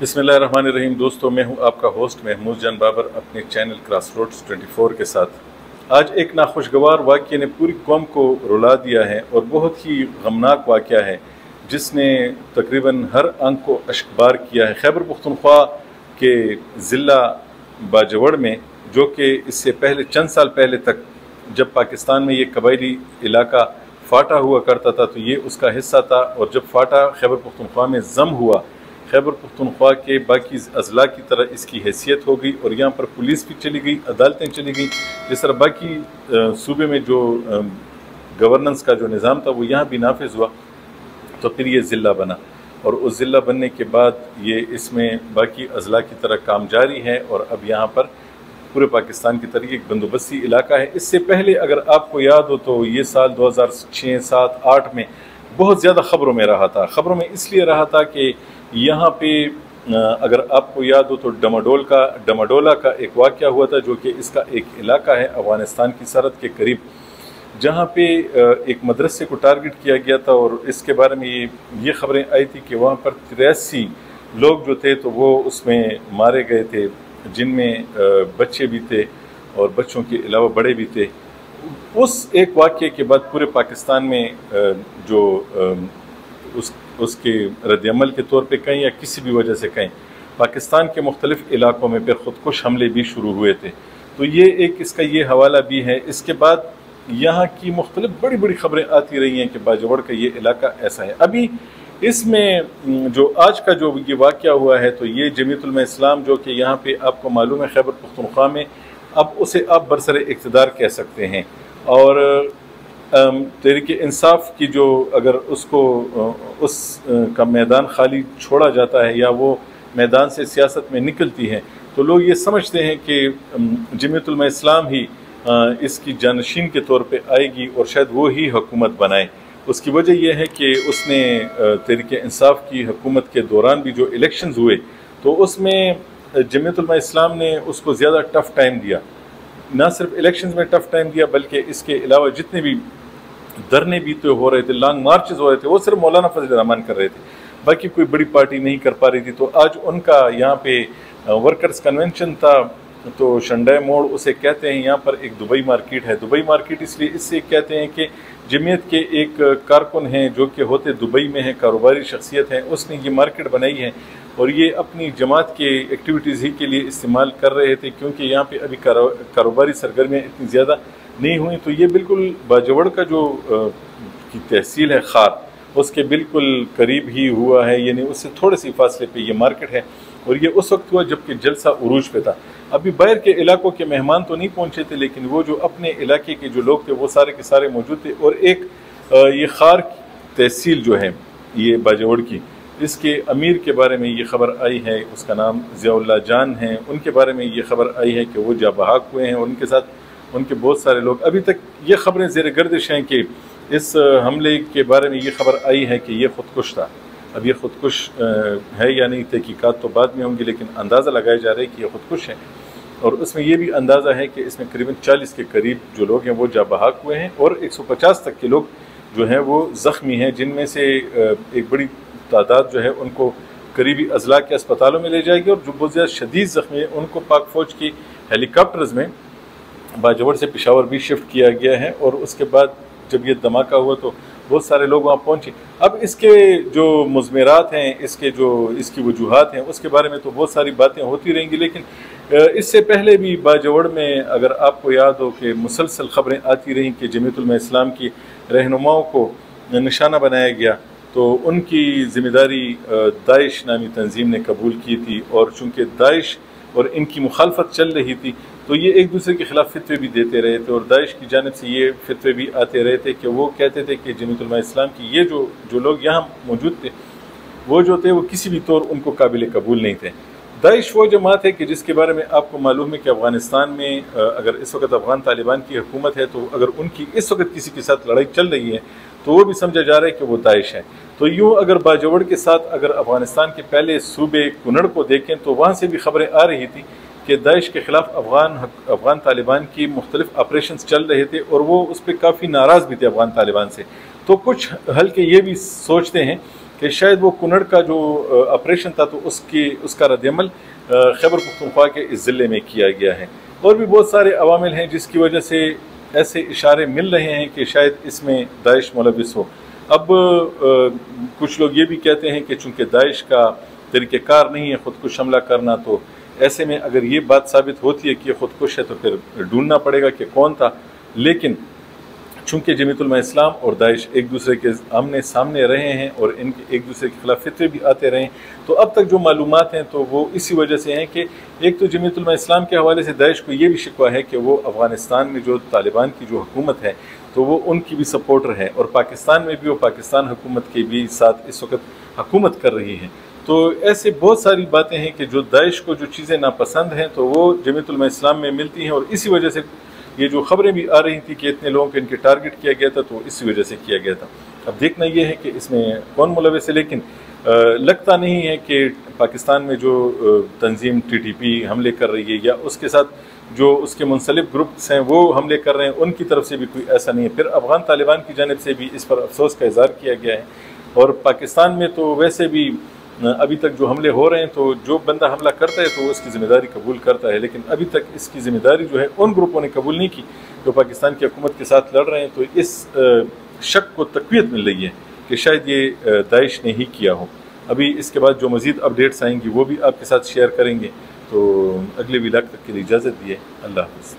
بسم اللہ الرحمن الرحیم۔ دوستو، میں ہوں آپ کا ہوسٹ محمود جان بابر اپنے چینل کراس روڈز 24 کے ساتھ۔ آج ایک ناخوشگوار واقعے نے پوری قوم کو رلا دیا ہے اور بہت ہی غمناک واقعہ ہے جس نے تقریباً ہر آنکھ کو اشکبار کیا ہے۔ خیبر پختونخوا کے ضلع باجوڑ میں، جو کہ اس سے پہلے چند سال پہلے تک جب پاکستان میں یہ قبائلی علاقہ فاٹا ہوا کرتا تھا تو یہ اس کا حصہ تھا، اور جب فاٹا خیبر پختونخوا میں ضم ہوا، خیبر پختونخوا کے باقی اضلاع کی طرح اس کی حیثیت ہو گئی اور یہاں پر پولیس بھی چلی گئی، عدالتیں چلی گئیں۔ جس طرح باقی صوبے میں جو گورننس کا جو نظام تھا وہ یہاں بھی نافذ ہوا، تو پھر یہ ضلع بنا، اور اس ضلع بننے کے بعد یہ اس میں باقی اضلاع کی طرح کام جاری ہے، اور اب یہاں پر پورے پاکستان کی طرح ایک بندوبستی علاقہ ہے۔ اس سے پہلے اگر آپ کو یاد ہو تو یہ سال 2006، 7، 8 میں بہت زیادہ خبروں میں رہا تھا۔ خبروں میں اس لیے رہا تھا کہ یہاں پہ اگر آپ کو یاد ہو تو ڈماڈولا کا ایک واقعہ ہوا تھا، جو کہ اس کا ایک علاقہ ہے افغانستان کی سرحد کے قریب، جہاں پہ ایک مدرسے کو ٹارگٹ کیا گیا تھا، اور اس کے بارے میں یہ خبریں آئی تھی کہ وہاں پر 83 لوگ جو تھے تو وہ اس میں مارے گئے تھے، جن میں بچے بھی تھے اور بچوں کے علاوہ بڑے بھی تھے۔ اس ایک واقعے کے بعد پورے پاکستان میں جو اس کے رد عمل کے طور پہ کہیں یا کسی بھی وجہ سے کہیں، پاکستان کے مختلف علاقوں میں پھر خودکش حملے بھی شروع ہوئے تھے، تو یہ ایک اس کا یہ حوالہ بھی ہے۔ اس کے بعد یہاں کی مختلف بڑی بڑی خبریں آتی رہی ہیں کہ باجوڑ کا یہ علاقہ ایسا ہے۔ ابھی اس میں جو آج کا جو یہ واقعہ ہوا ہے تو یہ جمعیت علماء اسلام، جو کہ یہاں پہ آپ کو معلوم ہے خیبر پختونخوا میں اب اسے آپ برسر اقتدار کہہ سکتے ہیں، اور تحریک انصاف کی جو اگر اس کو اس کا میدان خالی چھوڑا جاتا ہے یا وہ میدان سے سیاست میں نکلتی ہے تو لوگ یہ سمجھتے ہیں کہ جمعیت علماء اسلام ہی اس کی جانشین کے طور پہ آئے گی اور شاید وہ ہی حکومت بنائے۔ اس کی وجہ یہ ہے کہ اس نے تحریک انصاف کی حکومت کے دوران بھی جو الیکشنز ہوئے تو اس میں جمعیت علماء اسلام نے اس کو زیادہ ٹف ٹائم دیا، نہ صرف الیکشنز میں ٹف ٹائم دیا بلکہ اس کے علاوہ جتنے بھی دھرنے بھی تو ہو رہے تھے، لانگ مارچز ہو رہے تھے، وہ صرف مولانا فضل الرحمان کر رہے تھے، باقی کوئی بڑی پارٹی نہیں کر پا رہی تھی۔ تو آج ان کا یہاں پہ ورکرز کنونشن تھا، تو شنڈائے موڑ اسے کہتے ہیں، یہاں پر ایک دبئی مارکیٹ ہے۔ دبئی مارکیٹ اس لیے اس سے کہتے ہیں کہ جمعیت کے ایک کارکن ہیں جو کہ ہوتے دبئی میں ہیں، کاروباری شخصیت ہیں، اس نے یہ مارکیٹ بنائی ہے اور یہ اپنی جماعت کے ایکٹیویٹیز ہی کے لیے استعمال کر رہے تھے، کیونکہ یہاں پہ ابھی کاروباری سرگرمیاں اتنی زیادہ نہیں ہوئیں۔ تو یہ بالکل باجوڑ کا جو کی تحصیل ہے خار، اس کے بالکل قریب ہی ہوا ہے، یعنی اس سے تھوڑے سی فاصلے پہ یہ مارکیٹ ہے، اور یہ اس وقت ہوا جب کہ جلسہ عروج پہ تھا۔ ابھی باہر کے علاقوں کے مہمان تو نہیں پہنچے تھے، لیکن وہ جو اپنے علاقے کے جو لوگ تھے وہ سارے کے سارے موجود تھے۔ اور ایک یہ خار تحصیل جو ہے یہ باجوڑ کی، اس کے امیر کے بارے میں یہ خبر آئی ہے، اس کا نام ضیاء اللہ جان ہیں، ان کے بارے میں یہ خبر آئی ہے کہ وہ جاں بحق ہوئے ہیں، اور ان کے ساتھ ان کے بہت سارے لوگ۔ ابھی تک یہ خبریں زیر گردش ہیں کہ اس حملے کے بارے میں یہ خبر آئی ہے کہ یہ خودکش تھا۔ اب یہ خودکش ہے یا نہیں، تحقیقات تو بعد میں ہوں گی، لیکن اندازہ لگایا جا رہا ہے کہ یہ خودکش ہے، اور اس میں یہ بھی اندازہ ہے کہ اس میں قریباً 40 کے قریب جو لوگ ہیں وہ جاں بحق ہوئے ہیں، اور 150 تک کے لوگ جو ہیں وہ زخمی ہیں، جن میں سے ایک بڑی تعداد جو ہے ان کو قریبی اضلاع کے اسپتالوں میں لے جائے گی، اور جو بہت زیادہ شدید زخمی ہیں ان کو پاک فوج کی ہیلی کاپٹرز میں باجوڑ سے پشاور بھی شفٹ کیا گیا ہے۔ اور اس کے بعد جب یہ دھماکہ ہوا تو بہت سارے لوگ وہاں پہنچے۔ اب اس کے جو مضمرات ہیں، اس کی وجوہات ہیں، اس کے بارے میں تو بہت ساری باتیں ہوتی رہیں گی، لیکن اس سے پہلے بھی باجوڑ میں اگر آپ کو یاد ہو کہ مسلسل خبریں آتی رہیں کہ جمعیت علماء اسلام کی رہنماؤں کو نشانہ بنایا گیا، تو ان کی ذمہ داری داعش نامی تنظیم نے قبول کی تھی، اور چونکہ داعش اور ان کی مخالفت چل رہی تھی تو یہ ایک دوسرے کے خلاف فتوے بھی دیتے رہے تھے، اور داعش کی جانب سے یہ فتوے بھی آتے رہے تھے کہ وہ کہتے تھے کہ جمعیت علماء اسلام کی یہ جو لوگ یہاں موجود تھے وہ جو تھے وہ کسی بھی طور ان کو قابل قبول نہیں تھے۔ داعش وہ جماعت ہے کہ جس کے بارے میں آپ کو معلوم ہے کہ افغانستان میں اگر اس وقت افغان طالبان کی حکومت ہے تو اگر ان کی اس وقت کسی کے ساتھ لڑائی چل رہی ہے تو وہ بھی سمجھا جا رہا ہے کہ وہ داعش ہے۔ تو یوں اگر باجوڑ کے ساتھ اگر افغانستان کے پہلے صوبے کنڑ کو دیکھیں تو وہاں سے بھی خبریں آ رہی تھی کہ داعش کے خلاف افغان طالبان کی مختلف آپریشنز چل رہے تھے، اور وہ اس پہ کافی ناراض بھی تھے افغان طالبان سے۔ تو کچھ حلقے یہ بھی سوچتے ہیں کہ شاید وہ کنڑ کا جو آپریشن تھا تو اس کا رد عمل خیبر پختونخوا کے اس ضلع میں کیا گیا ہے۔ اور بھی بہت سارے عوامل ہیں جس کی وجہ سے ایسے اشارے مل رہے ہیں کہ شاید اس میں داعش ملوث ہو۔ اب کچھ لوگ یہ بھی کہتے ہیں کہ چونکہ داعش کا طریقہ کار نہیں ہے خودکش حملہ کرنا، تو ایسے میں اگر یہ بات ثابت ہوتی ہے کہ یہ خودکش ہے تو پھر ڈھونڈنا پڑے گا کہ کون تھا۔ لیکن چونکہ جمیعت علماء اسلام اور داعش ایک دوسرے کے آمنے سامنے رہے ہیں اور ان کے ایک دوسرے کے خلاف فتوے بھی آتے رہے ہیں، تو اب تک جو معلومات ہیں تو وہ اسی وجہ سے ہیں کہ ایک تو جمیعت علماء اسلام کے حوالے سے داعش کو یہ بھی شکوہ ہے کہ وہ افغانستان میں جو طالبان کی جو حکومت ہے تو وہ ان کی بھی سپورٹر ہے، اور پاکستان میں بھی وہ پاکستان حکومت کے بھی ساتھ اس وقت حکومت کر رہی ہیں۔ تو ایسے بہت ساری باتیں ہیں کہ جو داعش کو جو چیزیں ناپسند ہیں تو وہ جمیعت علماء اسلام میں ملتی ہیں، اور اسی وجہ سے یہ جو خبریں بھی آ رہی تھی کہ اتنے لوگوں کو ان کے ٹارگٹ کیا گیا تھا تو اسی وجہ سے کیا گیا تھا۔ اب دیکھنا یہ ہے کہ اس میں کون ملوث ہے، لیکن لگتا نہیں ہے کہ پاکستان میں جو تنظیم TTP حملے کر رہی ہے یا اس کے ساتھ جو اس کے منسلک گروپس ہیں وہ حملے کر رہے ہیں، ان کی طرف سے بھی کوئی ایسا نہیں ہے۔ پھر افغان طالبان کی جانب سے بھی اس پر افسوس کا اظہار کیا گیا ہے، اور پاکستان میں تو ویسے بھی ابھی تک جو حملے ہو رہے ہیں تو جو بندہ حملہ کرتا ہے تو وہ اس کی ذمہ داری قبول کرتا ہے، لیکن ابھی تک اس کی ذمہ داری جو ہے ان گروپوں نے قبول نہیں کی جو پاکستان کی حکومت کے ساتھ لڑ رہے ہیں۔ تو اس شک کو تقویت مل رہی ہے کہ شاید یہ داعش نے ہی کیا ہو۔ ابھی اس کے بعد جو مزید اپڈیٹس آئیں گی وہ بھی آپ کے ساتھ شیئر کریں گے۔ تو اگلے ولاگ تک کے لیے اجازت دیے، اللہ حافظ۔